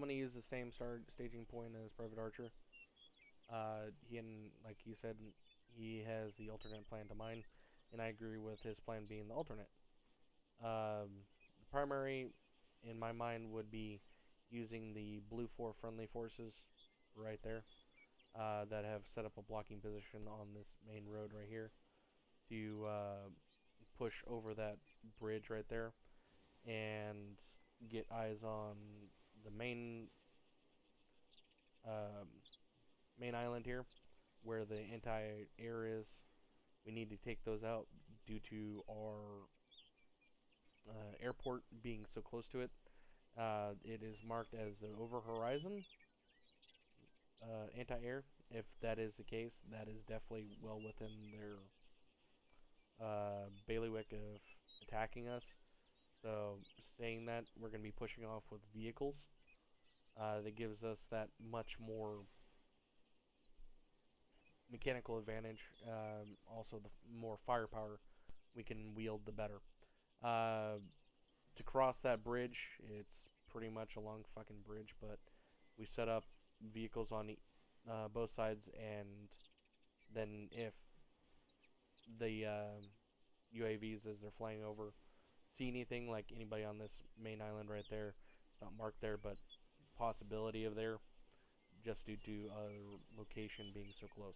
I'm gonna use the same staging point as Private Archer. Like he said, he has the alternate plan to mine, and I agree with his plan being the alternate. The primary, in my mind, would be using the blue 4 friendly forces right there that have set up a blocking position on this main road right here to push over that bridge right there and get eyes on the um, main island here where the anti-air is. We need to take those out due to our airport being so close to it. It is marked as the over horizon anti-air. If that is the case, that is definitely well within their bailiwick of attacking us. So, saying that, we're going to be pushing off with vehicles. That gives us that much more mechanical advantage. Also, the more firepower we can wield, the better. Uh, to cross that bridge, it's pretty much a long fucking bridge, but we set up vehicles on both sides, and then if the UAVs, as they're flying over, see anything like anybody on this main island right there, it's not marked there, but possibility of there, just due to location being so close.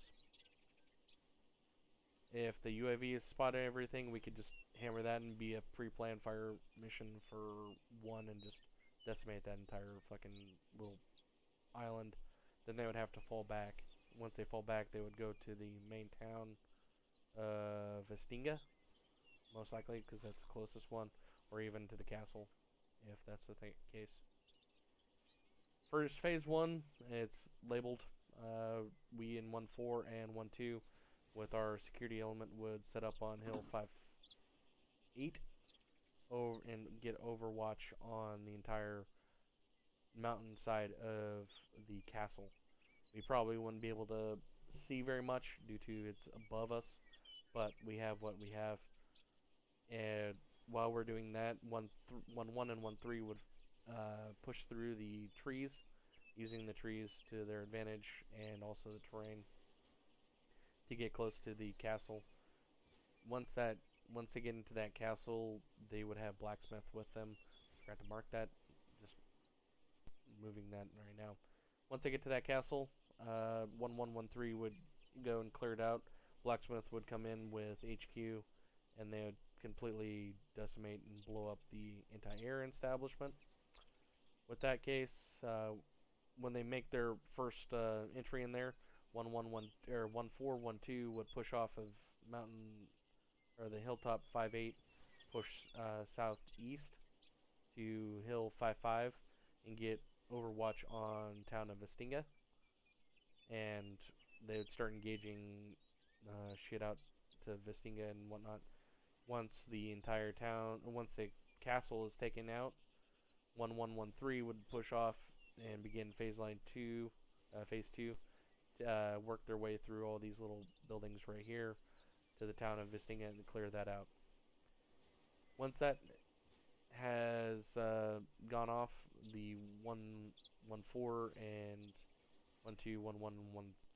If the UAV has spotted everything, we could just hammer that and be a pre-planned fire mission for one and just decimate that entire fucking little island. Then they would have to fall back. Once they fall back, they would go to the main town of Vestinga, most likely, because that's the closest one, or even to the castle, if that's the case. For phase 1, it's labeled. We in 1-4 and 1-2, with our security element, would set up on Hill 5-8 and get overwatch on the entire mountainside of the castle. We probably wouldn't be able to see very much due to it's above us, but we have what we have. And while we're doing that, 1-1 and 1-3 would push through the trees, using the trees to their advantage and also the terrain to get close to the castle. Once they get into that castle, they would have blacksmith with them. Forgot to mark that. Just moving that right now. Once they get to that castle, 1-1-1-3 would go and clear it out. Blacksmith would come in with HQ, and they would completely decimate and blow up the anti-air establishment. With that case, when they make their first entry in there, 1-4-1-2 would push off of mountain or the hilltop 5-8, push southeast to hill 5-5, and get overwatch on town of Vestinga, and they would start engaging shit out to Vestinga and whatnot. Once the castle is taken out, 1-1-1-3 would push off and begin phase 2, work their way through all these little buildings right here to the town of Vestinga and clear that out. Once that has gone off, the 1-1-4 and 1-2, 1-1,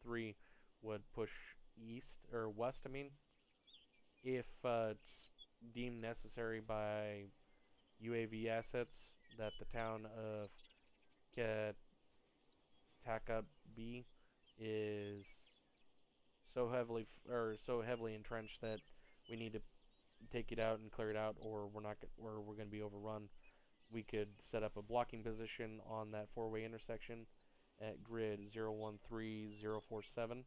1-3 would push east or west. If it's deemed necessary by UAV assets that the town of Kataka B is so heavily entrenched that we need to take it out and clear it out, or we're going to be overrun. We could set up a blocking position on that four-way intersection at grid 013047,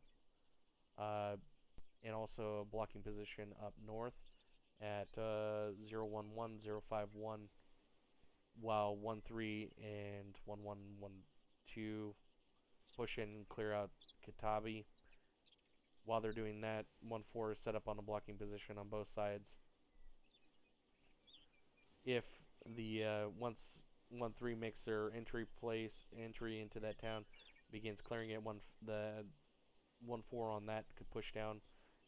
and also a blocking position up north at 011051, while 1-3 and 1-1-1-2 push in and clear out Katabi. While they're doing that, 1-4 is set up on a blocking position on both sides. If the once 1-3 makes their entry into that town, begins clearing it, the 1-4 on that could push down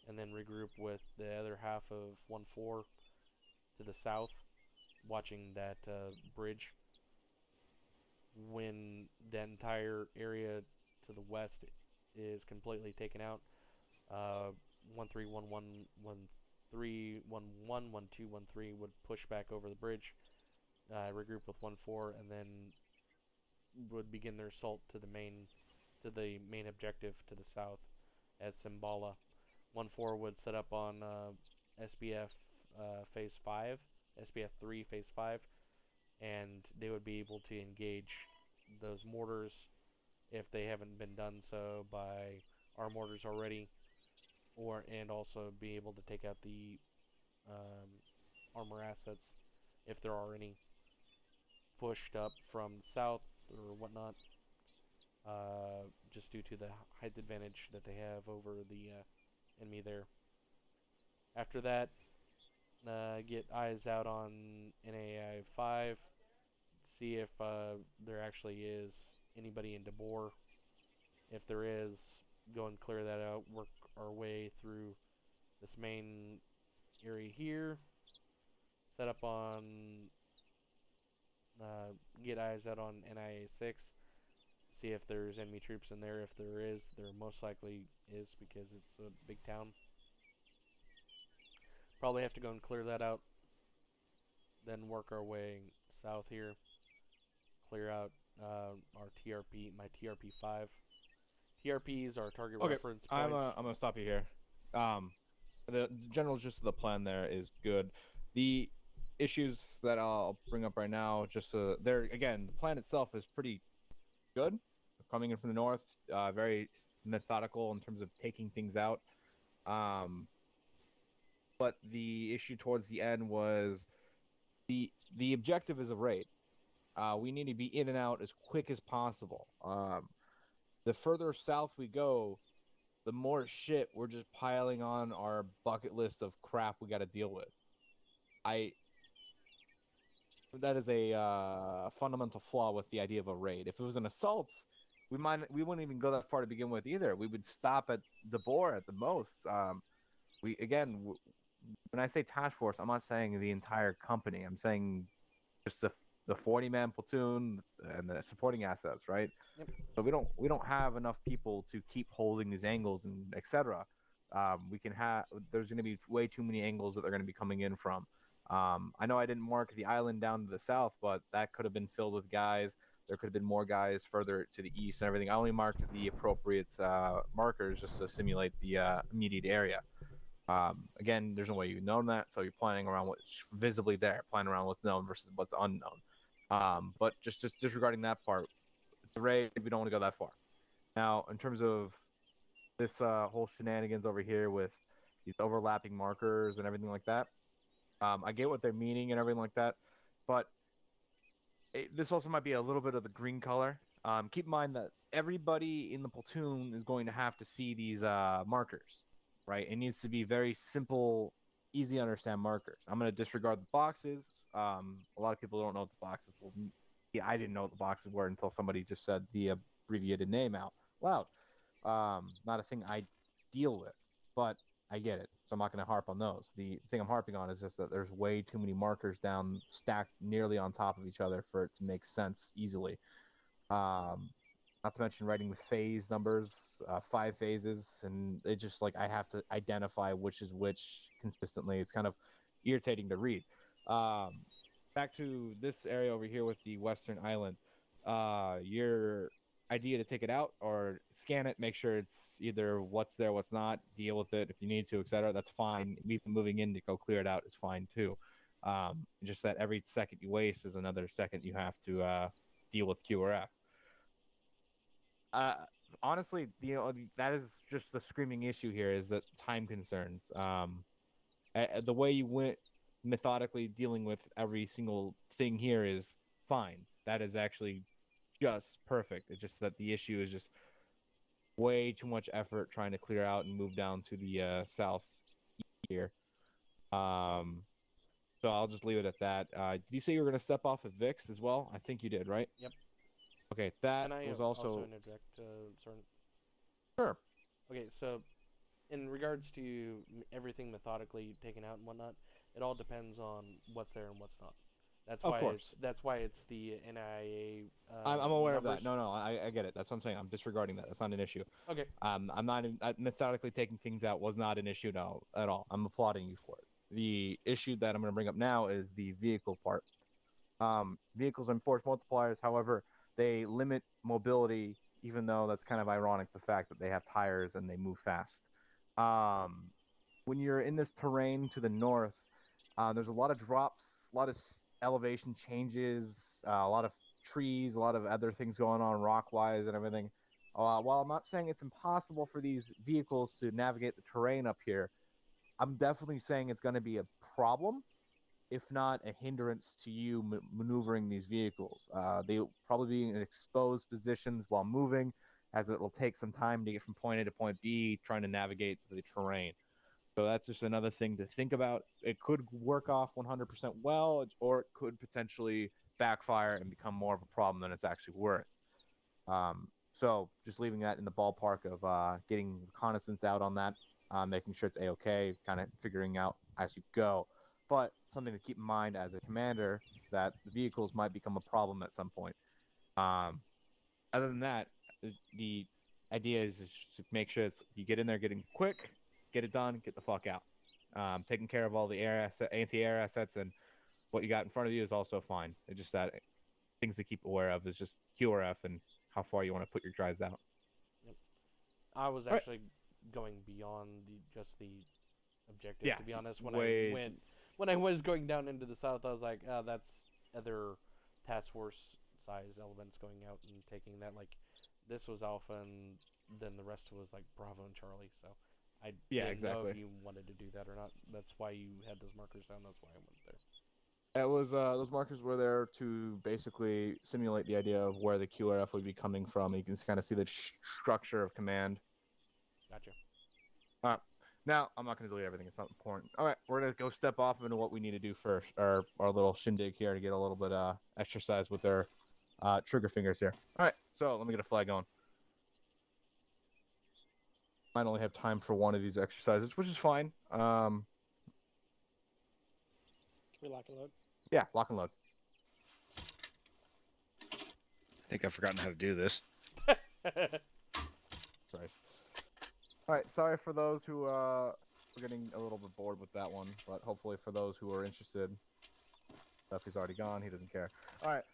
and then regroup with the other half of 1-4 to the south, watching that bridge. when the entire area to the west is completely taken out. 131113 would push back over the bridge, regroup with 1-4, and then would begin their assault to the main objective to the south at Simbala. 1-4 would set up on SBF Phase 5, SBF 3 Phase 5, and they would be able to engage those mortars if they haven't been done so by our mortars already, and also be able to take out the um, armor assets if there are any pushed up from the south or whatnot, just due to the height advantage that they have over the enemy there. After that, get eyes out on NAI 5, see if there actually is anybody in DeBoer. If there is, go and clear that out, work our way through this main area here, set up on, get eyes out on NIA 6, see if there's enemy troops in there. If there is, there most likely is because it's a big town. Probably have to go and clear that out, then work our way south here, clear out our TRP, my TRP 5. TRPs are target Okay, reference I'm points. I'm gonna stop you here. Um, the general gist of the plan there is good. The issues that I'll bring up right now, just there again, the plan itself is pretty good. Coming in from the north, very methodical in terms of taking things out. Um, but the issue towards the end was the objective is a raid. We need to be in and out as quick as possible. The further south we go, the more shit we're just piling on our bucket list of crap we got to deal with. I That is a fundamental flaw with the idea of a raid. If it was an assault, we wouldn't even go that far to begin with either. We would stop at the bore at the most. We again, when I say task force, I'm not saying the entire company. I'm saying just the 40-man platoon and the supporting assets, right? Yep. So we don't have enough people to keep holding these angles and etc. We can have There's going to be way too many angles that they're going to be coming in from. I know I didn't mark the island down to the south, but that could have been filled with guys. There could have been more guys further to the east and everything. I only marked the appropriate markers just to simulate the immediate area. Again, there's no way you know that, so you're planning around what's visibly there, planning around what's known versus what's unknown. But just disregarding that part, it's a raid. We don't want to go that far. Now, in terms of this whole shenanigans over here with these overlapping markers and everything like that, I get what they're meaning and everything like that, but this also might be a little bit of the green color. Keep in mind that everybody in the platoon is going to have to see these markers, right? It needs to be very simple, easy to understand markers. I'm going to disregard the boxes. A lot of people don't know what the boxes will. Yeah, I didn't know what the boxes were until somebody just said the abbreviated name out loud. Not a thing I deal with, but I get it. So I'm not going to harp on those. The thing I'm harping on is just that there's way too many markers down stacked nearly on top of each other for it to make sense easily. Um, Not to mention writing with phase numbers, 5 phases, and it just like I have to identify which is which consistently. It's kind of irritating to read. Um, Back to this area over here with the Western Island. Your idea to take it out or scan it, make sure it's either what's there, what's not, deal with it if you need to, etc. That's fine. Even moving in to go clear it out is fine too. Just that every second you waste is another second you have to deal with Q or F. Uh, Honestly, that is just the screaming issue here is that time concerns. The way you went methodically dealing with every single thing here is fine. That is actually just perfect. It's just that the issue is just way too much effort trying to clear out and move down to the south here. Um, so I'll just leave it at that. Did you say you were going to step off at Vix as well? I think you did, right? Yep. Okay, that Can I was also also interject? Certain. sure. Okay, so in regards to everything methodically taken out and whatnot, it all depends on what's there and what's not. Of course. That's why it's the NIA I'm aware of numbers. that. No, I get it. That's what I'm saying. I'm disregarding that. That's not an issue. Okay. I'm not methodically taking things out was not an issue no, at all. I'm applauding you for it. The issue that I'm going to bring up now is the vehicle part. Vehicles and force multipliers, however, they limit mobility, even though that's kind of ironic, the fact that they have tires and they move fast. Um, when you're in this terrain to the north, there's a lot of drops, a lot of elevation changes, a lot of trees, a lot of other things going on rock-wise and everything. While I'm not saying it's impossible for these vehicles to navigate the terrain up here, I'm definitely saying it's going to be a problem, if not a hindrance to you maneuvering these vehicles. They'll probably be in exposed positions while moving, as it will take some time to get from point A to point B, trying to navigate the terrain. So that's just another thing to think about. It could work off 100% well, or it could potentially backfire and become more of a problem than it's actually worth. So just leaving that in the ballpark of getting reconnaissance out on that, making sure it's A-OK, kind of figuring out as you go. But something to keep in mind as a commander, that the vehicles might become a problem at some point. Other than that, the idea is to make sure you get in there getting quick, get it done, get the fuck out. Taking care of all the anti-air assets and what you got in front of you is also fine. It's just that things to keep aware of is just QRF and how far you want to put your drives out. Yep. I was All right. actually going beyond just the objective. Yeah. To be honest, Way. when I was going down into the south, I was like, that's other task force size elements going out and taking that. Like, this was Alpha, and then the rest was like Bravo and Charlie. So I Yeah, didn't know if exactly. you wanted to do that or not. That's why you had those markers down. That's why I went there. It was those markers were there to basically simulate the idea of where the QRF would be coming from. You can kind of see the structure of command. Gotcha. All right. Now, I'm not going to delete everything. It's not important. All right, we're going to go step off into what we need to do first, our little shindig here to get a little bit exercise with our trigger fingers here. All right, so let me get a flag going. Might only have time for one of these exercises, which is fine. We lock and load. Yeah, lock and load. I think I've forgotten how to do this. Sorry. All right, sorry for those who were getting a little bit bored with that one, but hopefully for those who are interested, stuff he's already gone, he doesn't care. All right,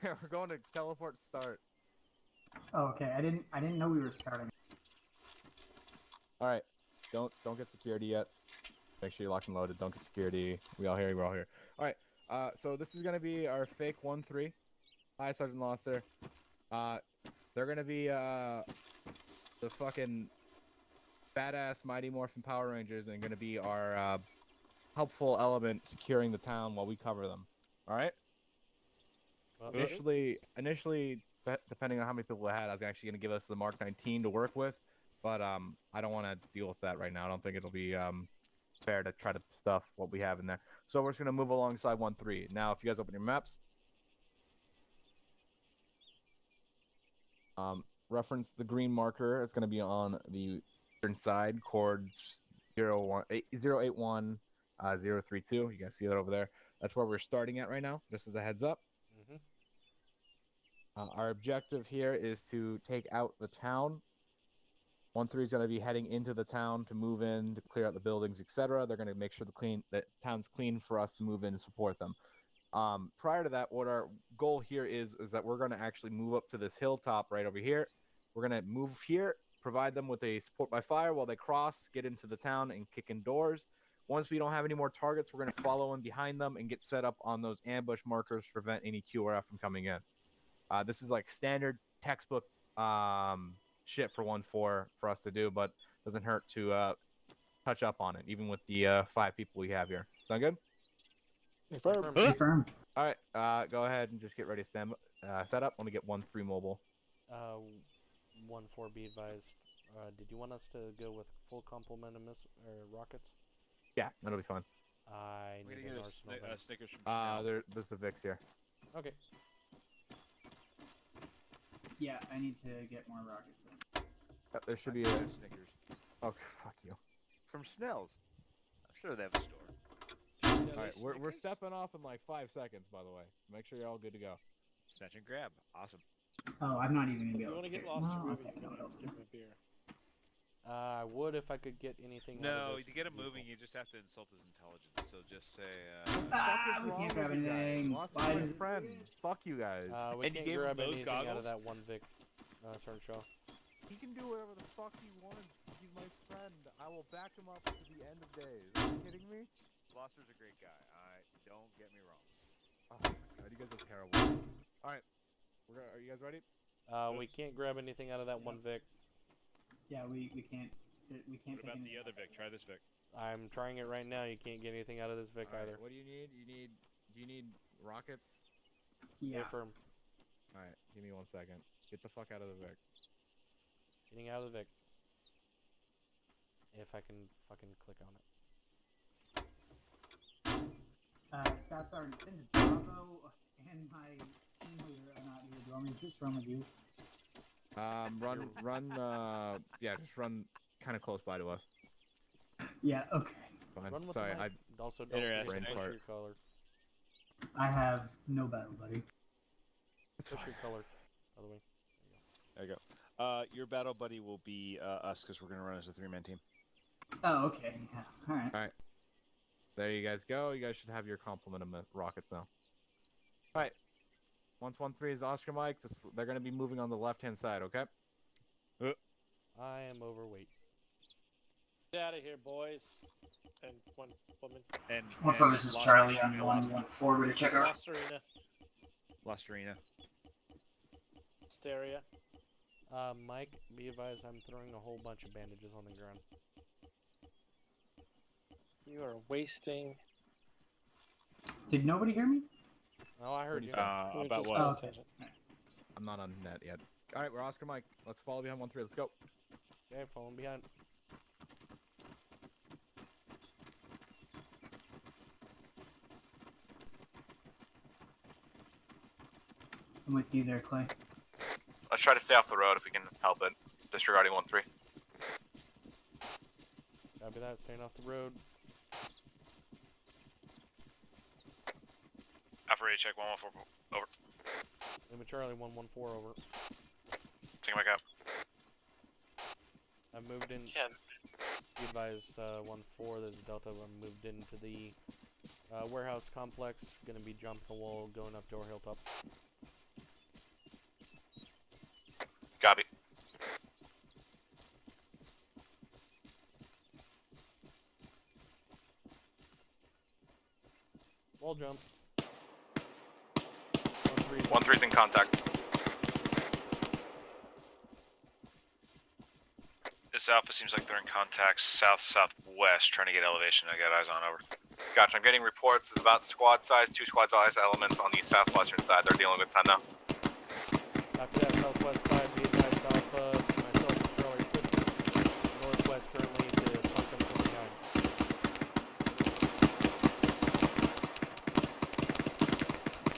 we're going to teleport start. Oh, okay. I didn't know we were starting. All right, don't get security yet. Make sure you're locked and loaded. Don't get security. We all here. We're all here. All right. So this is gonna be our fake 1-3. Hi, Sergeant Loster. They're gonna be the fucking badass Mighty Morphin Power Rangers, and gonna be our helpful element securing the town while we cover them. All right. Well, Initially, depending on how many people I had, I was actually gonna give us the Mark 19 to work with, but I don't want to deal with that right now. I don't think it'll be fair to try to stuff what we have in there. So we're just going to move alongside 1-3. Now, if you guys open your maps, reference the green marker. It's going to be on the eastern side, chord 081 032. You guys see that over there? That's where we're starting at right now. Just as a heads up. Our objective here is to take out the town. 1-3 is going to be heading into the town to move in, to clear out the buildings, etc. They're going to make sure the town's clean for us to move in and support them. Prior to that, what our goal here is that we're going to actually move up to this hilltop right over here. We're going to move here, provide them with a support by fire while they cross, get into the town, and kick in doors. Once we don't have any more targets, we're going to follow in behind them and get set up on those ambush markers to prevent any QRF from coming in. This is like standard textbook shit for 1-4 for us to do, but doesn't hurt to touch up on it, even with the 5 people we have here. Sound good? Confirm. Confirm. All right, go ahead and just get ready to set up. Let me get 1-3 mobile. 1-4. Be advised. Did you want us to go with full complement of rockets? Yeah, that'll be fun. I need an arsenal. Snickers from There's the Vicks here. Okay. Yeah, I need to get more rockets. There should be a Snickers Oh, fuck you. from Snell's. I'm sure they have a store. Alright, we're stepping off in like 5 seconds, by the way. Make sure you're all good to go. Snatch and grab. Awesome. Oh, I'm not even gonna be If you able want to to get do it. lost No, to Ruby, okay, you're no, gonna no. have to give him a beer. I would if I could get anything. out No, of this to get him vehicle. moving, you just have to insult his intelligence. So just say, We can't grab anything. Lost Why my does- friend. Fuck you guys. We And you can't gave him grab those anything out goggles? of that one Vic. Turn show. He can do whatever the fuck he wants. He's my friend. I will back him up to the end of days. Are you kidding me? Gloucester's a great guy. Don't get me wrong. Oh my god, you guys are terrible. Alright. Are you guys ready? We can't grab anything out of that one Vic. Yeah, we can't. We can't. What take about anything the other out. Vic? Try this Vic. I'm trying it right now. You can't get anything out of this Vic Alright, either. what do you need? Do you need rockets? Yeah. Affirm. Alright, give me 1 second. Get the fuck out of the Vic. Getting out of the Vic. If I can fucking click on it. Staff Sergeant, since Bravo and my team leader are not here, do you want me to just run with you? Yeah, just run kind of close by to us. Yeah, okay. Fine. Run with Sorry, the mic. Also, don't Interesting. forget to Brain push fart. your colors. I have no battle buddy. Push your colors, by the way. There you go. Your battle buddy will be us because we're gonna run as a 3-man team. Oh, okay. Yeah. All right. There you guys go. You guys should have your complement of rockets now. Alright. 113 is Oscar Mike. They're going to be moving on the left-hand side, okay? I am overweight. Get out of here, boys. And one woman. And This is Charlie. I'm the one forward to check out. Lost Arena. Lost Arena. Hysteria. Mike, be advised I'm throwing a whole bunch of bandages on the ground. You are wasting. Did nobody hear me? Oh, I heard you. You're About just what? paying Oh, okay. attention. I'm not on net yet. Alright, we're Oscar Mike. Let's follow behind 1-3. Let's go. Okay, falling behind. I'm with you there, Clay. Let's try to stay off the road if we can help it. Disregarding 1-3. Copy that. Staying off the road. Alpha ready, check 114. Over. Lima Charlie 114 over. Taking my cap. I moved in. Yeah. Be advised 1-4. There's a Delta. I moved into the warehouse complex. Gonna be jumping the wall, going up Door Hilltop. Copy. Wall jump. 1-3's in contact. This Alpha seems like they're in contact south-southwest, trying to get elevation. I got eyes on, over. Gotcha, I'm getting reports. It's about squad size, 2 squad size elements on the southwestern side. They're dealing with 10 now. After that, southwest side, be advised Alpha, myself and Charlie pushing northwest currently to Function 29.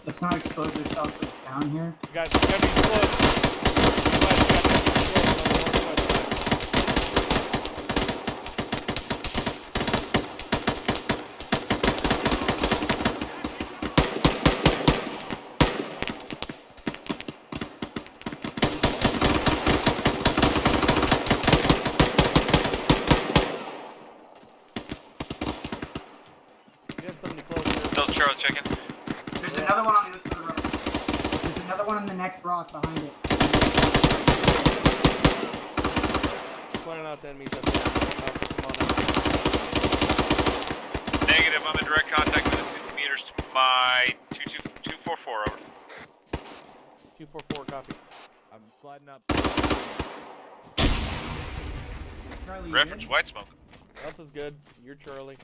Let's not expose yourself to the town here. You guys gotta be close. You guys gotta be close on the northwest side. You got somebody close here. Still Charles checking. There's another one on the other side of the road. There's another one on the next rock behind it. Pointing out the enemies up there. Come on up. Negative, I'm in direct contact within 50 meters to my 244, over. 244, copy. I'm sliding up. Charlie, you Reference good? white smoke. Delta's good. You're Charlie.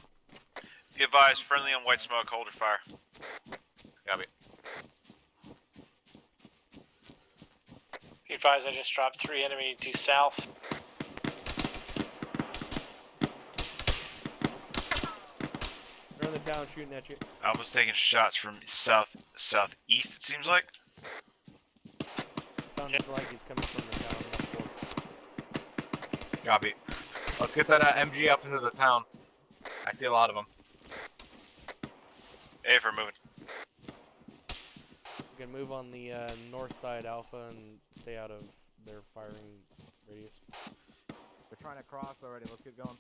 Be advised, friendly on white smoke, hold your fire. Copy. Be advised, I just dropped 3 enemy due south. They're in the town shooting at you. Alpha's taking shots from southeast, it seems like. Sounded like he's coming from the town. Not sure. Copy. Let's get that MG up into the town. I see a lot of them. A for moving. You can move on the north side, Alpha, and stay out of their firing radius. They're trying to cross already. Let's get going.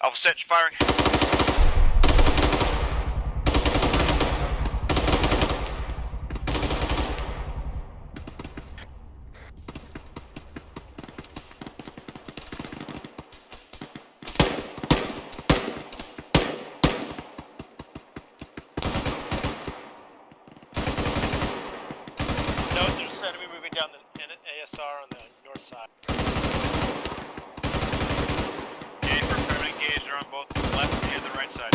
Alpha set, you're firing. No, there's an enemy moving down the ASR on the north side. A for permanent engage, they're on both the left and the right side.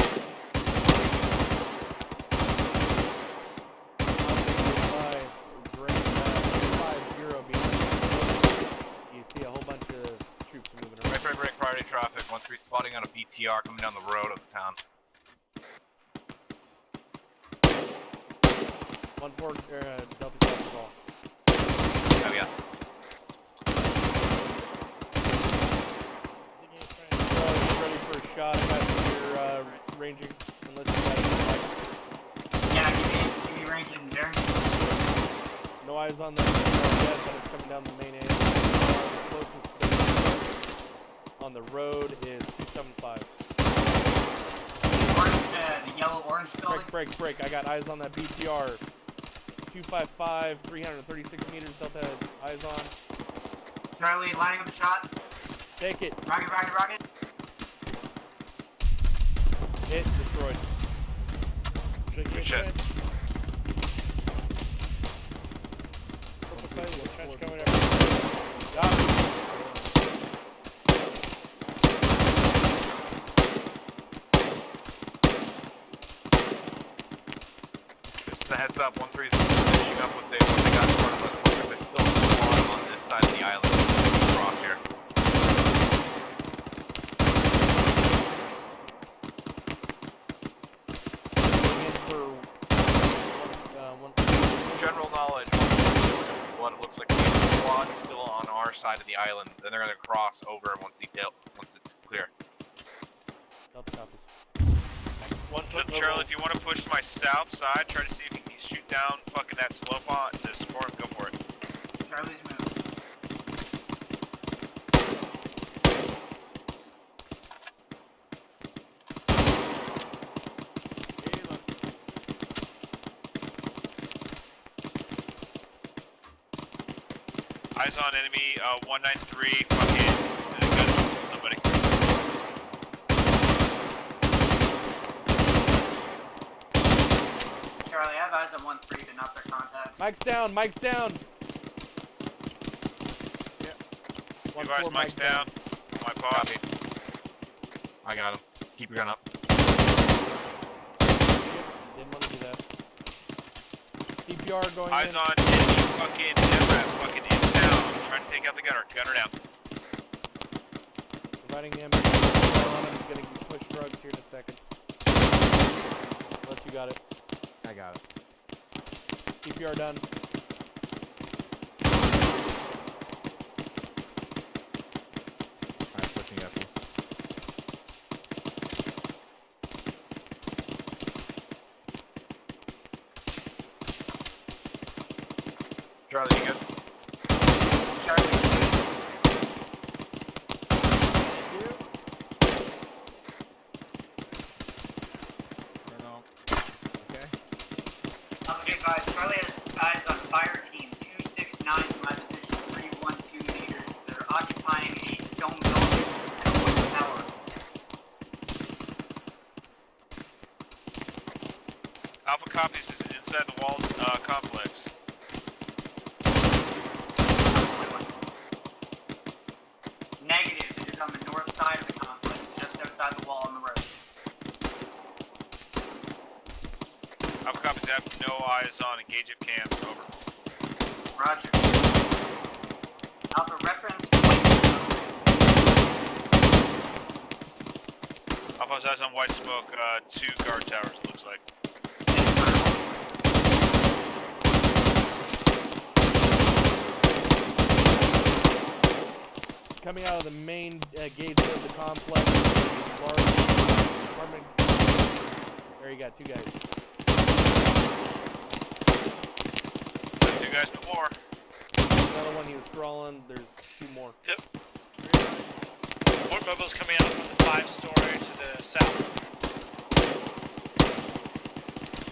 You see a whole bunch of troops moving around. Right, priority traffic. 1-3 spotting on a BTR coming down the road of the town. 1-4, Delta Delta call. Oh, yeah. Ready for a shot. I got your ranging, unless you got it. Yeah, give me ranging there. No eyes on that yet, but it's coming down the main end. The closest on the road is 275. The yellow-orange building. Break. I got eyes on that BTR. 255, 336 meters. Delta has eyes on. Charlie, lining up a shot. Take it. Rocket. Hit. Destroyed. Good shit. Trench coming up. Got it. Just a heads up, 1-3 is finishing up what they got in front of us. There's still a squad on this side of the island across here. General knowledge, what it looks like the squad is still on our side of the island. Then they're going to cross over once it's clear. Delta copies. Charlie, if you want to push to my south side, try to see if you can shoot down fucking that slope on to support him, go for it. Charlie's moving. Eyes on enemy, 193, fucking, gun somebody. Charlie, I have eyes on 1-3, but not their contact. Mike's down. Yep. Mike's down. My boss. Copy. I got him. Keep your gun up. Didn't want to do that. CPR going Eyes in. on enemy fucking MRAP, fucking in town. Trying to take out the gunner. Gunner down. Providing him. He's going to push drugs here in a second. Unless you got it. I got it. CPR done. Alright, pushing up. Charlie, you good? Charlie. Okay. Okay, guys. Charlie has eyes on fire team 269 from my position 312 meters. They're occupying a stone building and a wooden tower. Alpha copies is inside the walled complex. Negative. It is on the north side of the complex, just outside the wall on the road. Alpha copies have no eyes on. Engage if can. Over. Roger. Alpha reference. Alpha has eyes on white smoke. 2 guard towers, looks like. coming out of the main gates of the complex. Large apartment. There you got 2 guys. Two guys before. Another one he was crawling. There's 2 more. Yep. Fort Mobile's coming out from the 5-story to the south.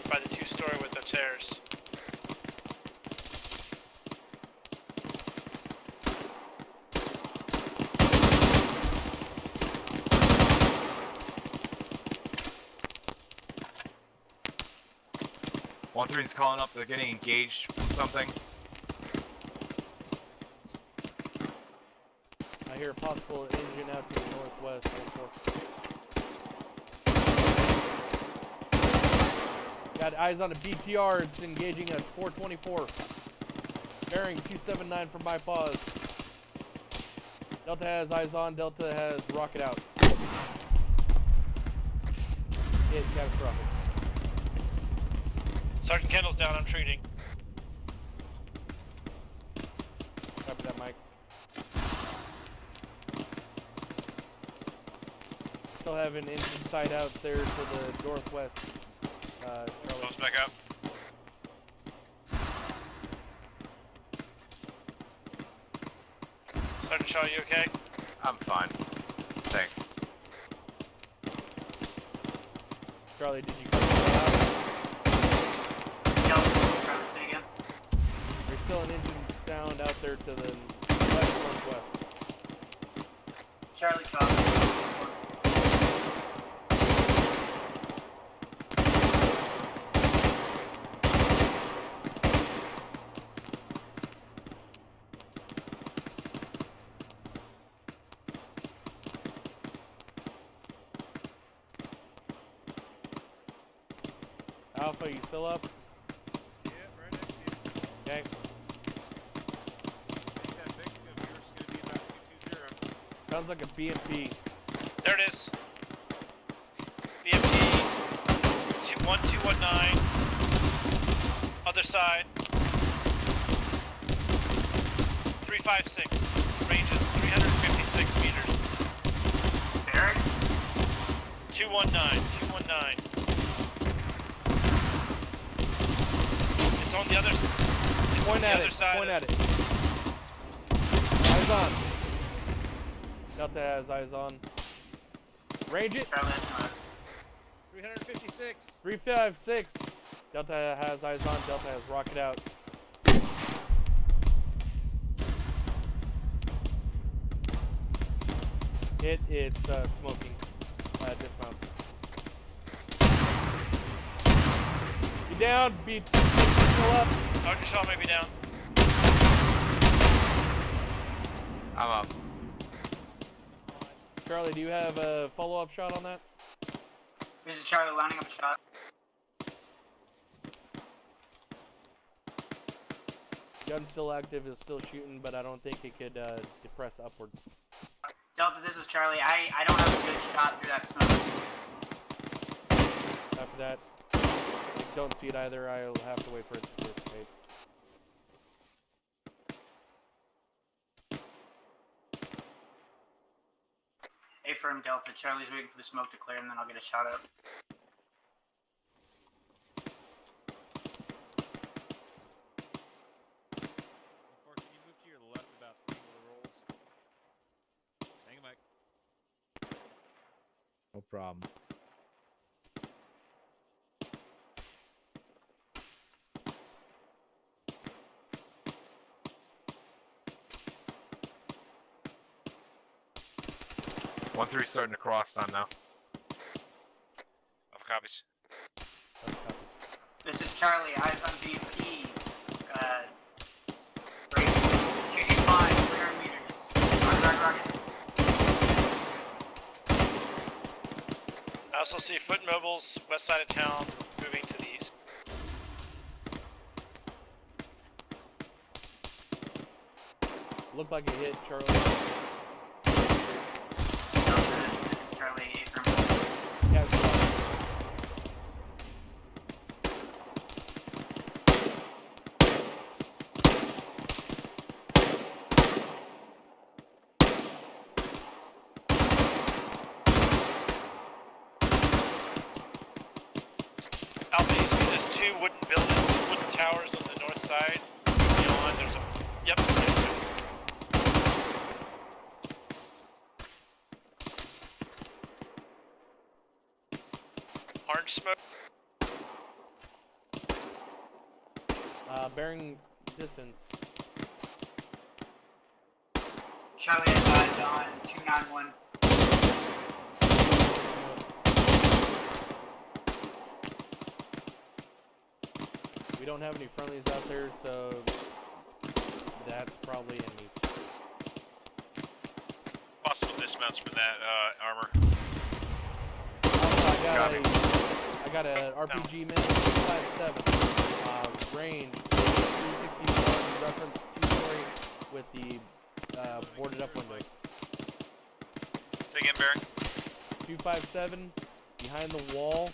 By the 2-story with the chairs. One three's calling up. They're getting engaged from something. I hear a possible engine out to the northwest. Got eyes on a BTR. It's engaging at 424. Bearing 279 from my pause. Delta has eyes on. Delta has rocket out. Hit catastrophic. Sergeant Kendall's down, I'm treating. Copy that, Mike. Still have an engine sight out there to the northwest. Charlie. Close back up. Sergeant Shaw, you okay? I'm fine. Thanks. Charlie, did you come out? There's still an engine sound out there to the west-northwest. Charlie copy. Alpha, you still up? Yeah, right next to you. Okay. I think that big scope here is going to be about 220. Sounds like a BMP. There it is. BMP 1219. Other side. 356. Range is 356 meters. Barracks? 219. 219. It's on the other. It's Point on the at other it. side. Point at it. Eyes on. Delta has eyes on. Range it. Charlie, 356. 356. Delta has eyes on. Delta has rocket out. It's smoking. Dismount. You down? Beat. Still up. Sergeant Shaw may be down. I'm up. Charlie, do you have a follow-up shot on that? this is Charlie lining up a shot. Gun still active, is still shooting, but I don't think it could depress upwards. Delta, this is Charlie. I don't have a good shot through that smoke. After that, I don't see it either. I'll have to wait for it to dissipate. Affirm Delta. Charlie's waiting for the smoke to clear, and then I'll get a shot out. M4, can you move to your left about 3 of the rolls? Hang it, Mike. No problem. One three starting to cross on now. Of copies. This is Charlie. Eyes on BMP. Range 225, 300 meters. Rocket. I also see foot mobiles west side of town moving to the east. Looked like a hit, Charlie. Delta, this is Charlie. Affirm. Yeah, it's fine. Alpha, you see there's two wooden buildings, wooden towers on the north side. Beyond, there's a... Yep. Orange smoke. Bearing distance. Charlie has eyes on 291. We don't have any friendlies out there, so that's probably enemy. Possible dismounts for that armor. I got a RPG min 257. Range 361 reference 2-story with the boarded up windows. Say again, Barry. 257 behind the wall.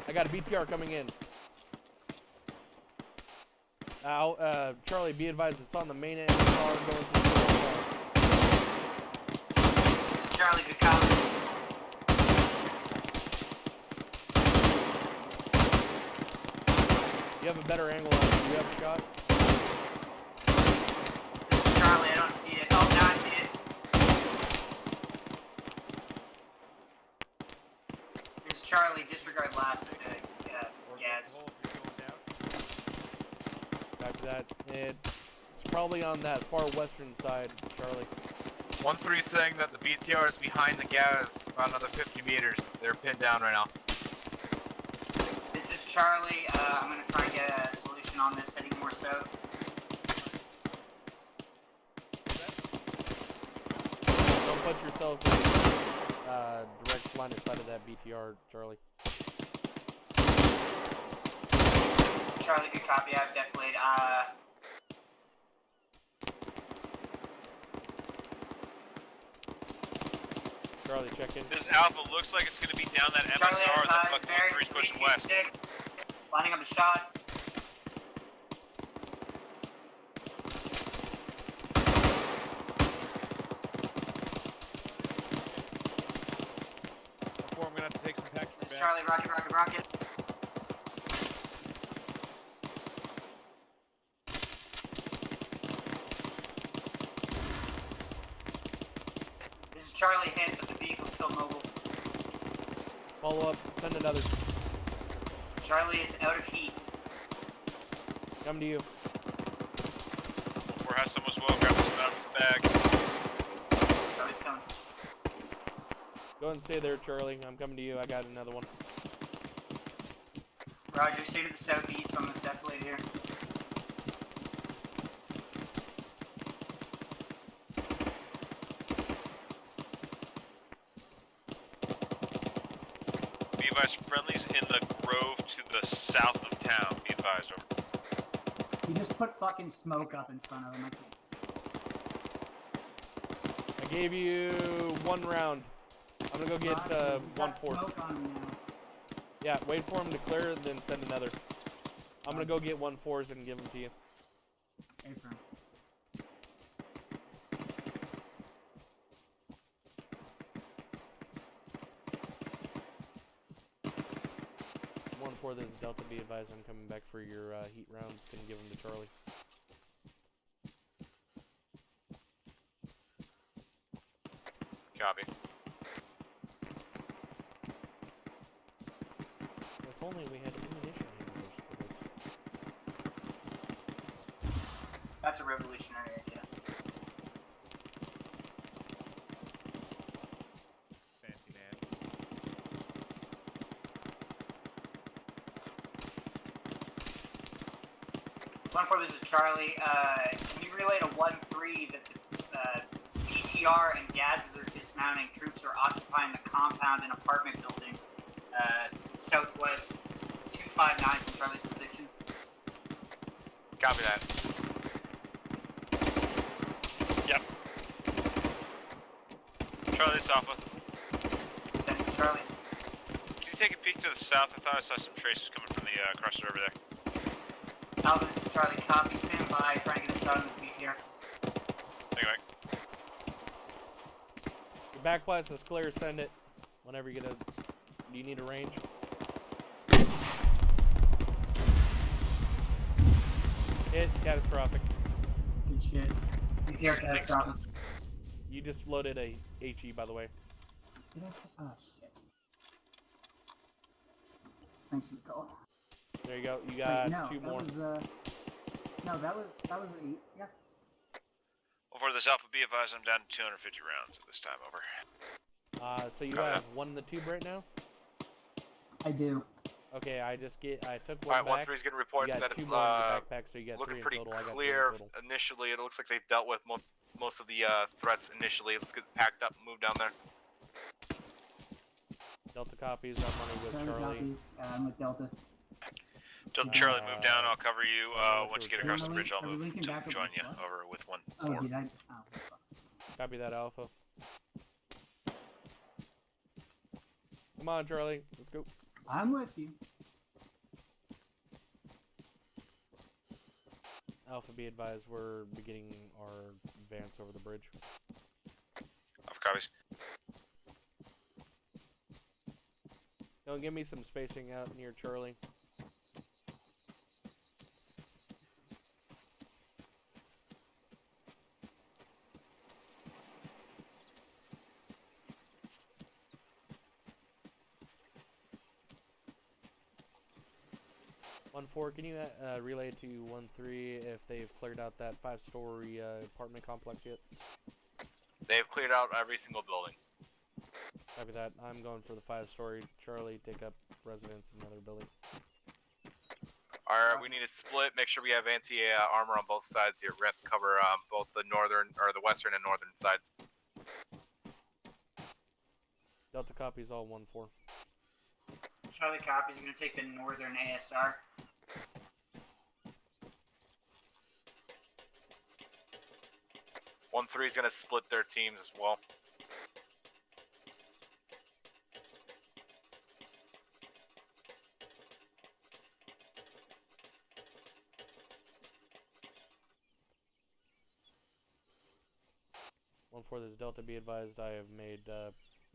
I got a BTR coming in. Charlie, be advised, it's on the main end of the car going to the wall. Charlie, good copy. You have a better angle on it. Do you have a shot? This is Charlie, I don't see it. Oh, now I see it. This is Charlie, disregard last. Yes. Copy that. It's probably on that far western side, Charlie. 1-3 saying that the BTR is behind the gas about another 50 meters. They're pinned down right now. This is Charlie. I'm going to try and get a solution on this heading more south. Don't put yourself in direct line of sight of that BTR, Charlie. Charlie, good copy. I've definitely, Charlie, check in. This Alpha looks like it's going to be down that Charlie, MSR that fucking bearing 1-3's pushing west. 326. Lining up a shot. Before I'm gonna have to take some packs from back. Charlie, rocket, rocket, rocket. This is Charlie hit, but the vehicle's still mobile. Follow up. Send another. Charlie is out of heat. Come to you. Or has someone as well grab this out of the bag. Charlie's coming. Go ahead and stay there, Charlie. I'm coming to you. I got another one. Roger, stay to the southeast on this escalator here. Be advised, friendlies in the grove to the south of town. Be advised, over. You just put fucking smoke up in front of him. I gave you one round. I'm gonna go get 1-4. Smoke on him now. Yeah, wait for him to clear, then send another. I'm gonna go get 1-4s and give them to you. Affirm. For this Delta, be advised, I'm coming back for your heat rounds. Can give them to Charlie. Copy. If only we had ammunition handlers for this. That's a revolutionary idea. Fancy man. 1-4, this is Charlie. Can you relay to 1-3 that the BTR and gases are dismounting? Troops are occupying the compound and apartment building southwest 259 from Charlie's position. Copy that. Yep. Charlie, it's Alpha. That's Charlie. Can you take a peek to the south? I thought I saw some traces coming from the crusher over there. Alpha, this is Charlie. Copy. Stand by. Try and get a shot on this BTR. Anyway. Your back blast is clear. Send it whenever you get a. Do you need a range? Hit, catastrophic. Good shit. Here, catastrophic. You just loaded a HE, by the way. Did I? Oh, shit. Thanks for the call. There you go. You got Wait, no, two that more. was, no, that was 8, yeah. Well, for this Alpha, be advised, I'm down to 250 rounds at this time, over. So you have one in the tube right now? I do. Okay, I took one Alright, back. 1-3's going to report You got that two it's more in your backpack, so you got looking 3 in pretty total. I got 3 in clear total. initially. It looks like they've dealt with most of the threats initially. Let's get packed up and move down there. Delta copies. I'm running with Charlie Charlie. copies. I'm with Delta. Charlie, move down. I'll cover you once you get across the Charlie, bridge. I'll are we move linking to back up join with you what? over with 1-4. Oh, did I? Oh, fuck. Copy that, Alpha. Come on, Charlie. Let's go. I'm with you. Alpha, be advised, we're beginning our advance over the bridge. Alpha copies. Don't give me some spacing out near Charlie. One 4, can you relay to 1-3 if they've cleared out that 5-story apartment complex yet? They've cleared out every single building. Copy that. I'm going for the 5-story. Charlie, take up residence in another building. Alright, we need to split. Make sure we have anti-armor on both sides here. We're going to cover both the northern, or the western and northern sides. Delta copies all 1-4. Charlie copies. You're gonna take the northern ASR. One 3 is going to split their teams as well. For this Delta, be advised, I have made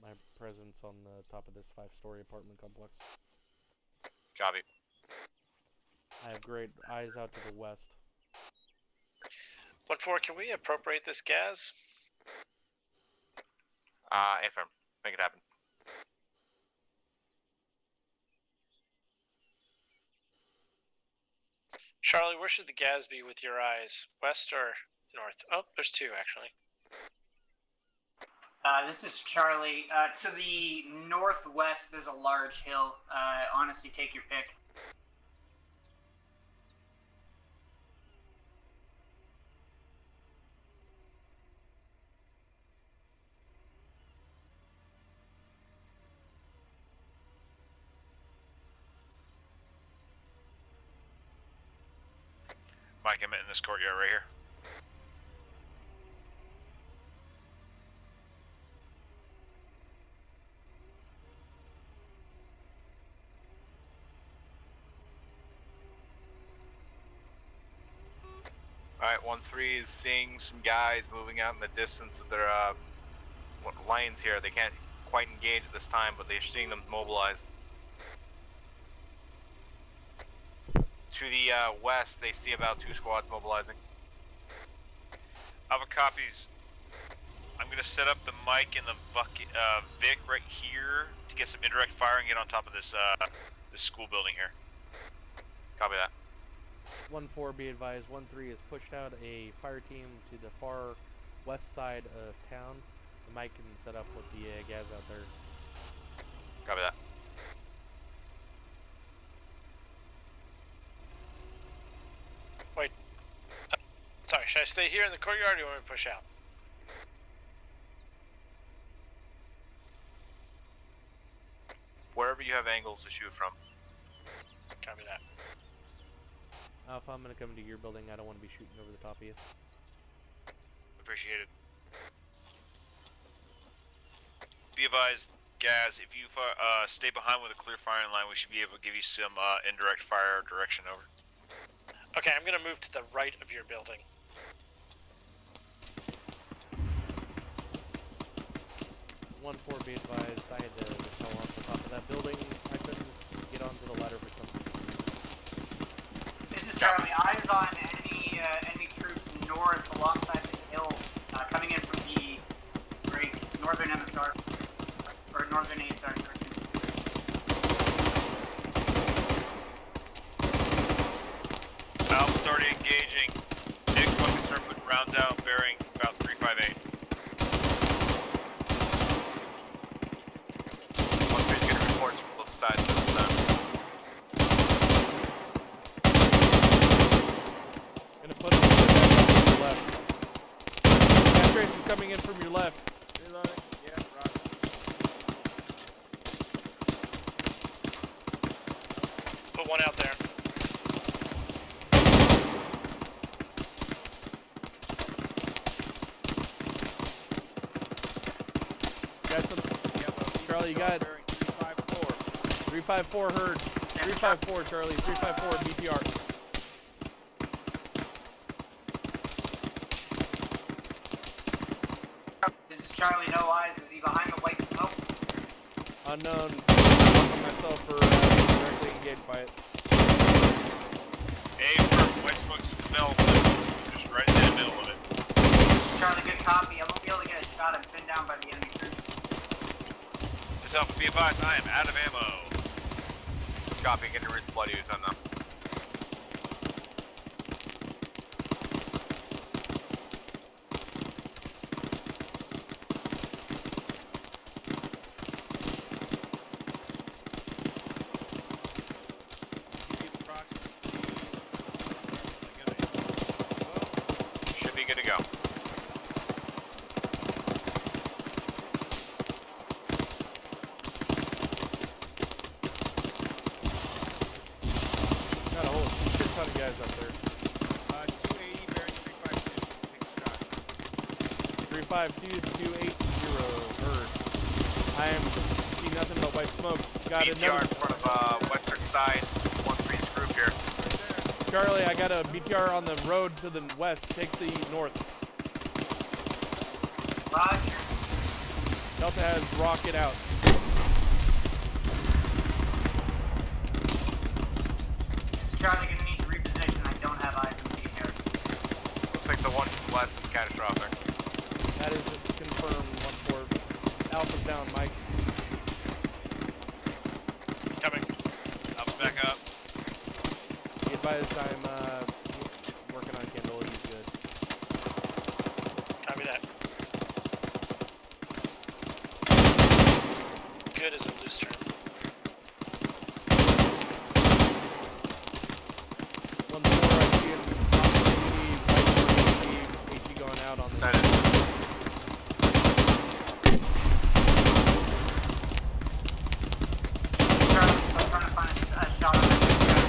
my presence on the top of this 5-story apartment complex. Copy. I have great eyes out to the west. 1-4, can we appropriate this gas? Affirm. Make it happen. Charlie, where should the gas be with your eyes? West or north? Oh, there's 2 actually. This is Charlie. To the northwest, there's a large hill. Honestly, take your pick. Mike, I'm in this courtyard right here. Alright, 1-3 is seeing some guys moving out in the distance of their lanes here. They can't quite engage at this time, but they're seeing them mobilize. To the west, they see about 2 squads mobilizing. Alpha copies. I'm going to set up the mic and the Vic right here to get some indirect fire and get on top of this this school building here. Copy that. 1-4, be advised, 1-3 has pushed out a fire team to the far west side of town. Mike can set up with the gas out there. Copy that. Wait. Sorry, should I stay here in the courtyard or do you want me to push out? Wherever you have angles to shoot from. Copy that. Alpha, I'm going to come into your building. I don't want to be shooting over the top of you. Appreciate it. Be advised, Gaz, if you stay behind with a clear firing line, we should be able to give you some indirect fire direction over. Okay, I'm going to move to the right of your building. One 4, be advised, I had to fell off the top of that building. I couldn't get onto the ladder for some reason. This is Charlie. Eyes on enemy rounds out, bearing about 358. 1-3's getting reports from both sides at this time. Gonna put it on your left. That trace is coming in from your left. Reloading. Yeah, roger. Put one out there. Got some. Charlie, you got 354. 354 heard. 354, Charlie. 354 BTR. This is Charlie, no eyes. Is he behind the white smoke? Unknown. I'm myself for directly engaged by it. A for White Smoke's development, just right in the middle of it. Charlie, good copy. I won't be able to get a shot. I'm pinned down by the enemy troops. This Alpha, be advised, I am out of ammo. Copy, getting rid of blood use on them. Should be good to go. Got a whole shit ton of guys up there. 280 bearing 352. Take a shot. 352 280 heard. I am see nothing but white smoke. Got BTR another. in front of western side, 1-3's group here. Charlie, I got a BTR on the road to the west. Take the north. Roger. Delta has rocket out. Charlie, gonna need to reposition. I don't have eyes on the here. Looks like the one west is catastrophic. That is just confirmed. 1-4. Alpha's down, Mike. Coming. Alpha back up. Be advised, I'm working on Kendall. He's good. Copy that. Good is a loose term. 1-4, I see it. HE going out on the That is. Charlie, I'm trying to find a shot on that guy.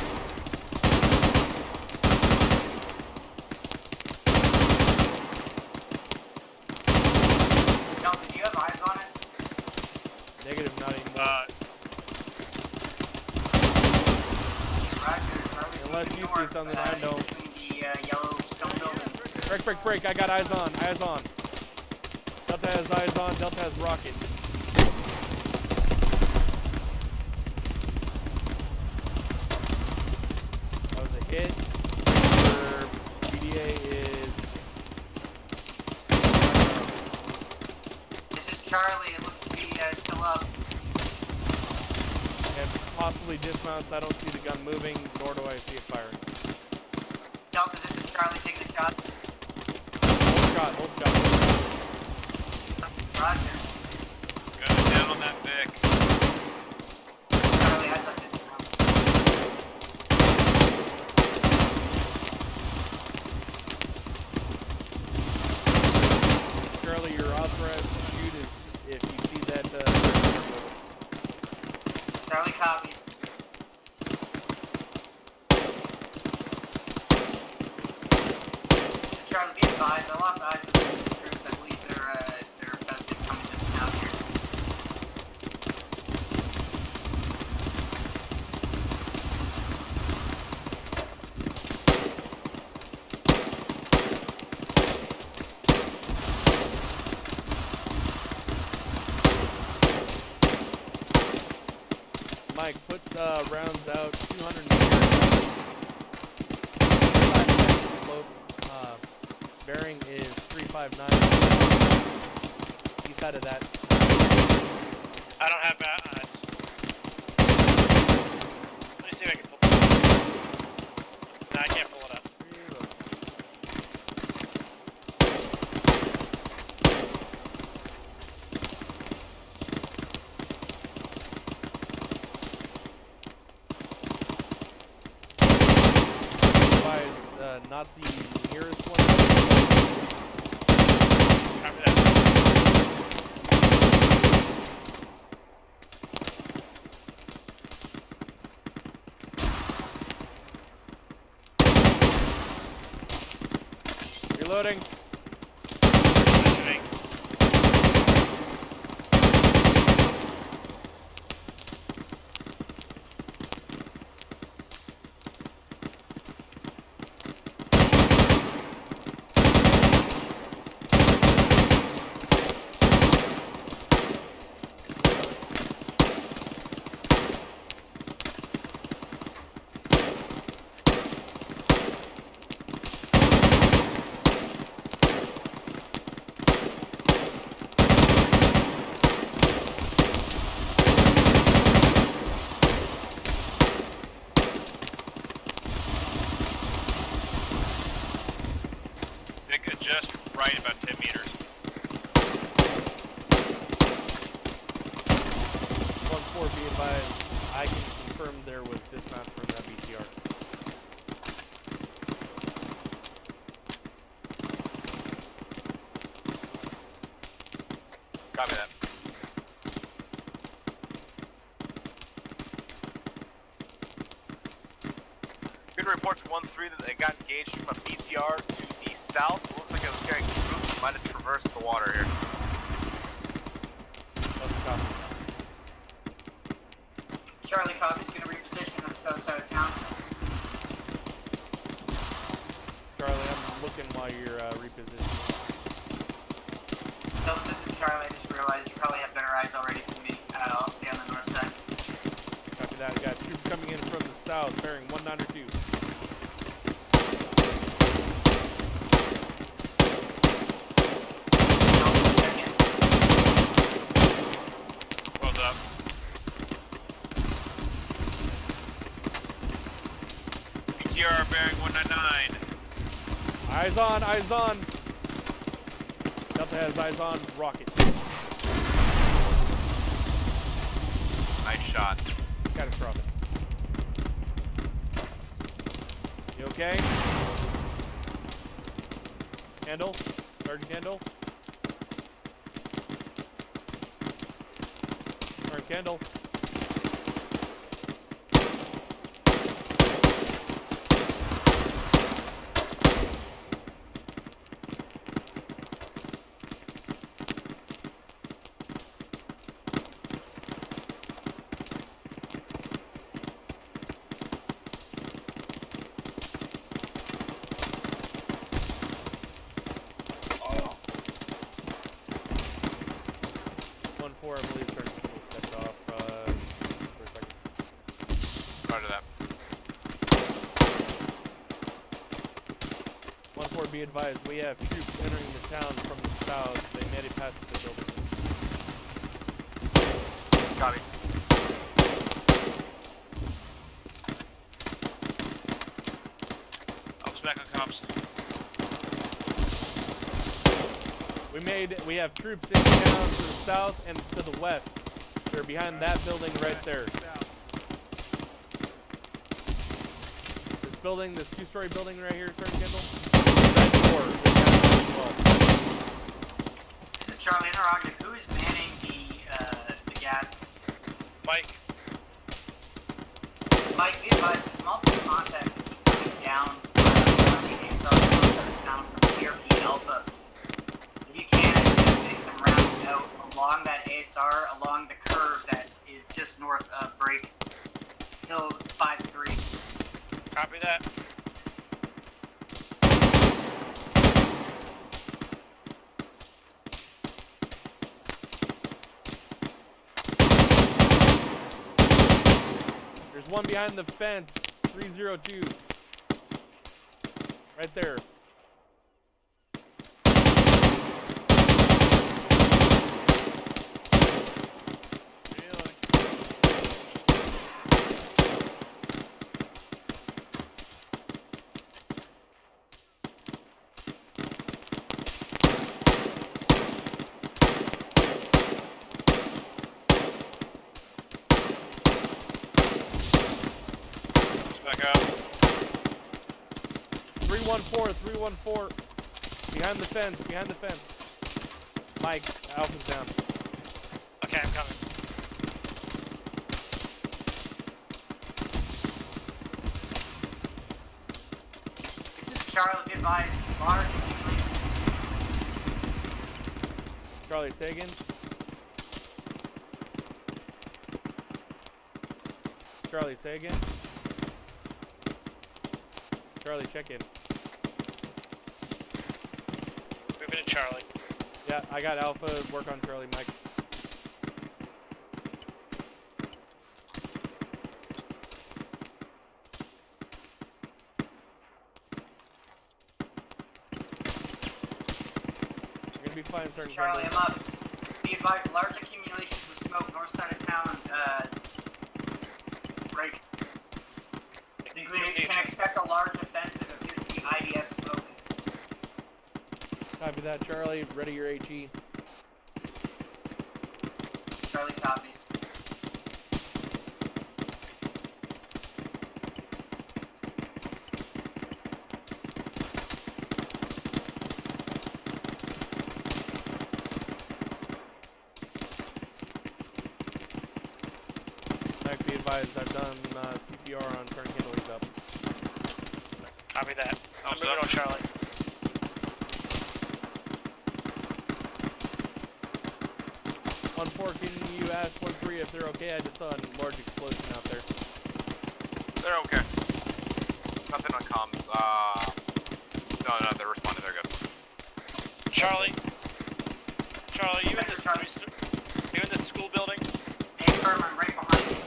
Delta, do you have eyes on it? negative, not anymore. Roger. Charlie, Unless moving you see north, something I don't. between the yellow stone building. Break. I got eyes on. Eyes on. Delta has eyes on. Delta has rocket. That was a hit. Your BDA is. This is Charlie. It looks to be still up. And possibly dismounts. I don't see the gun moving, nor do I see it firing. Delta, this is Charlie taking a shot. Hold shot. Roger. Gun down on that Vic. Charlie, I thought this was Charlie, you're authorized to shoot if you see that. Charlie copies. Charlie, be advised. I lost eyes on the troops. I believe they're about to come into town here. Mike, put rounds out 200 meters. Bearing is 359. East side of that. I don't have eyes. Let me see if I can pull it up. No, I can't pull it up. Reloading. Positioning. Just right about 10 meters. 1-4, be advised. I can confirm there was dismount from that BTR. Copy that. Good report from 1-3 that they got engaged from a BTR to the south. It looks like it was getting moved. It might have traversed the water here. That's a copy. Charlie Copy's going to reposition on the south side of town. Charlie, I'm looking while you're repositioning. So this is Charlie. I just realized you probably have better eyes already than me. I'll stay on the north side. Copy that. Got troops coming in from the south, bearing 192. Close up. BTR bearing 199. Eyes on, eyes on. Delta has eyes on. Rocket. Nice shot. Catastrophic. You okay? Handle? Sergeant Handle? Sergeant Handle? I believe Sergeant Handle stepped off for a second. Roger that. 1-4, be advised, we have troops entering the town from the south. They made it past the building. Copy. Helps back on comms. We have troops in town to the south and to the west. They're behind that building right there. This building, this two-story building right here, Sergeant Kendall. That door is down there as well. This is Charlie. Interrogative. Who is manning the gas? Mike. Mike, be advised, there's multiple contacts coming down down from CRP Alpha. If you can, make some round out along that ASR, along the curve that is just north of Break Hill 5-3. Copy that. There's one behind the fence, 302. Right there. Back up. 314. Behind the fence, Mike, Alpha's down. Okay, I'm coming. This is Charlie. Be advised, large accumulation. Charlie, say again. Charlie, say again. Charlie, check in. Moving to Charlie. Yeah, I got Alpha. Work on Charlie, Mike. You're gonna be fine, Sergeant Charlie, Campbell. I'm up. Be advised, large accumulations of smoke north side of town. Right. I think we can expect a large offensive. Appears to be IDF smoke. Copy that, Charlie. Ready your HE. Charlie copies. Mike, be advised, I've done CPR on Sergeant Campbell. He's up. Copy that. I'm moving up. on Charlie. On 4, can you ask 1-3 if they're okay? I just saw a large explosion out there. They're okay. Nothing on comms. No, they're responding. They're good. Charlie, you in the Charlie. you in the school building? Hey, firm, I'm right behind you.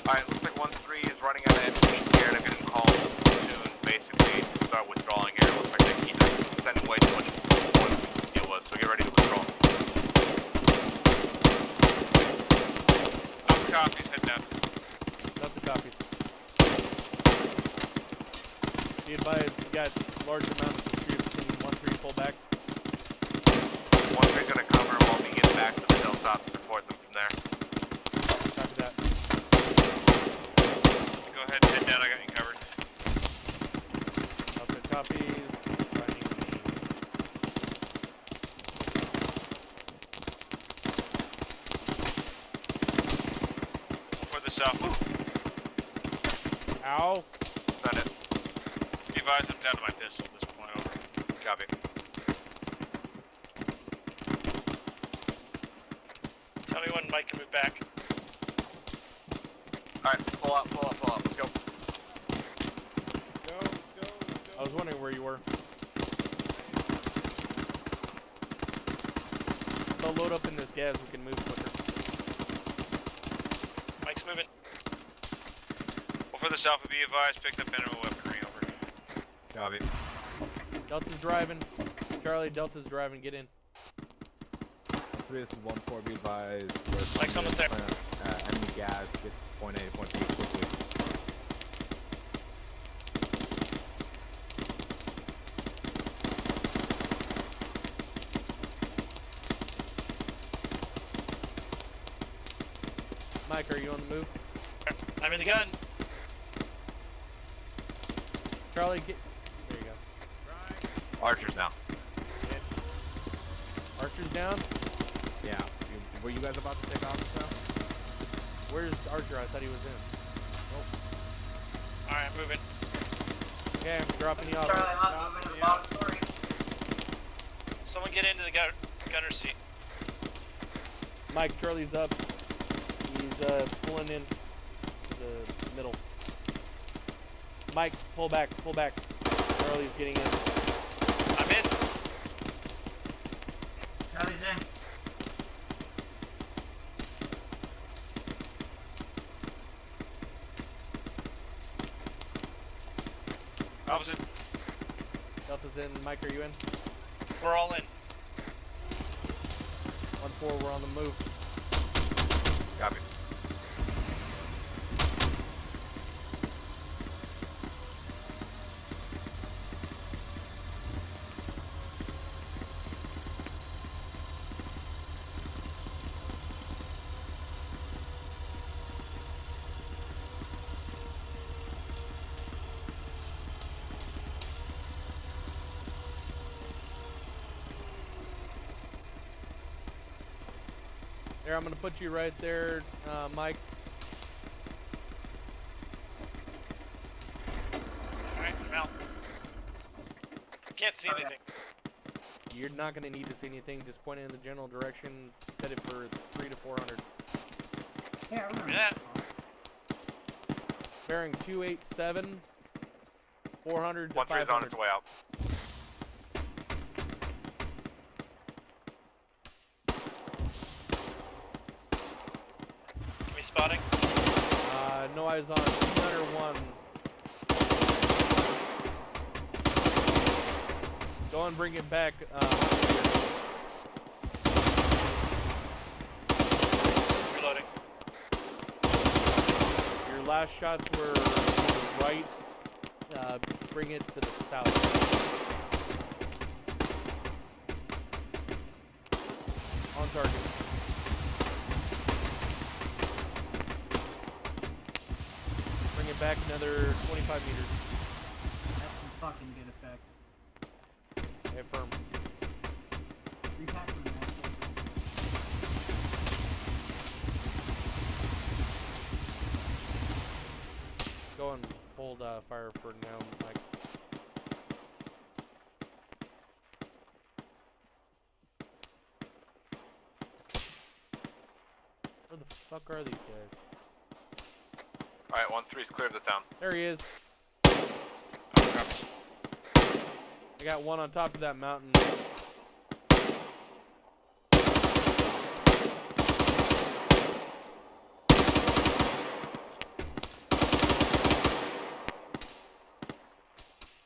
Alright, looks like 1-3 is running out of ammunition here, and I'm getting called soon, basically, to start withdrawing here. Looks like they're sending way too much more than we can deal with, so get ready to withdraw. Copies, head down. That's the copies. Be advised, you got large amounts of troops. Can 1-3 pull back? 1-3's gonna cover while we get back to the hilltop to support them from there. Copy that. Go ahead, head down. I got you covered. Alpha copies. Finding me. For the south. Ow. Send it. Be advised, I'm down to my pistol at this point. Over. Copy. Tell me when Mike can move back. Alright, pull up. Let's go. Go. I was wondering where you were. So load up in this gas, we can move quicker. Mike's moving. Well, for the south, be advised, picked up enemy weaponry. Over. Copy. Delta's driving. Charlie, Delta's driving. Get in. 1-3, this is 1-4, be advised. We're Mike's almost there. Enemy gas, get to point A to point B quickly. Mike, are you on the move? I'm in the gun. Charlie, get. There you go. Archers now. Archer's down. Yeah. Were you guys about to take off now? Where's Archer? I thought he was in. Alright, I'm moving. Okay, I'm dropping you off. Charlie, I'm up. Moving to the bottom story. Someone get into the gunner seat. Mike, Charlie's up. He's pulling in to the middle. Mike, pull back. Charlie's getting in. I'm in. Charlie's in. Opposite. Delta's in. Mike, are you in? We're all in. 1-4, we're on the move. Copy. There, I'm going to put you right there, Mike. can't see anything. You're not going to need to see anything. Just point it in the general direction. Set it for 3 to 400. Yeah, I remember Yeah. Bearing 287. 400 to 1-3's on 500. its way out. Are we spotting? No eyes on. 201. Go and bring it back. Reloading. Your last shots were to the right. Bring it to the south. On target. Bring it back another 25 meters. That's some fucking good effect. Okay, firm. Repack from that. Go and hold fire for now, Mike. Where the fuck are these guys? Alright, 1-3's clear of the town. There he is. Oh, copy. I got one on top of that mountain.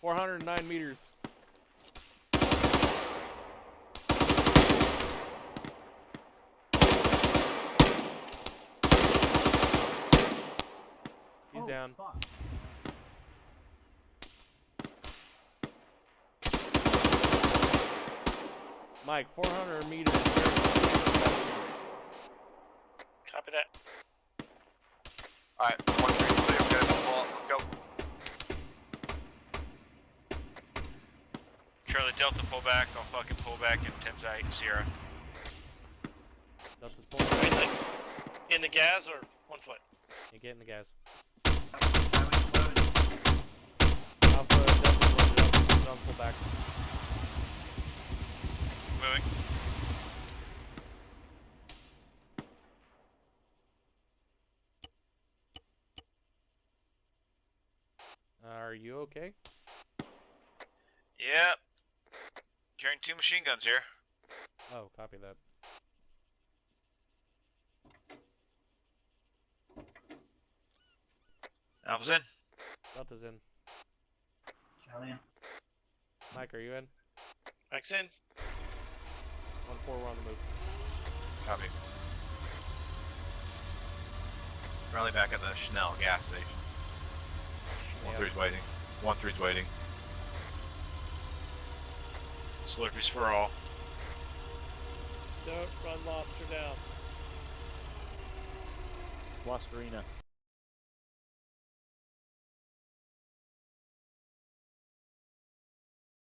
.409 meters. He's down. Fuck. Mike, 400 meters. Copy that. Alright, 1-3's clear. We gotta pull up. Let's go. Charlie Delta, pull back. I'll fucking pull back in 10 Sierra. Delta's pulling Wait, back. like, in the gas or 1 foot? You get in the gas. Highway's loaded. Alpha, Delta's loaded up. Don't pull back. Moving. Are you okay? Yep. Carrying 2 machine guns here. Oh, copy that. Alpha's in. Delta's in. Charlie in. Mike, are you in? Mike's in. 1-4, we're on the move. Copy. Rally back at the Chanel gas station. 1-3's waiting. 1-3's waiting. Slurpees for all. Don't run lobster down. Wasserina.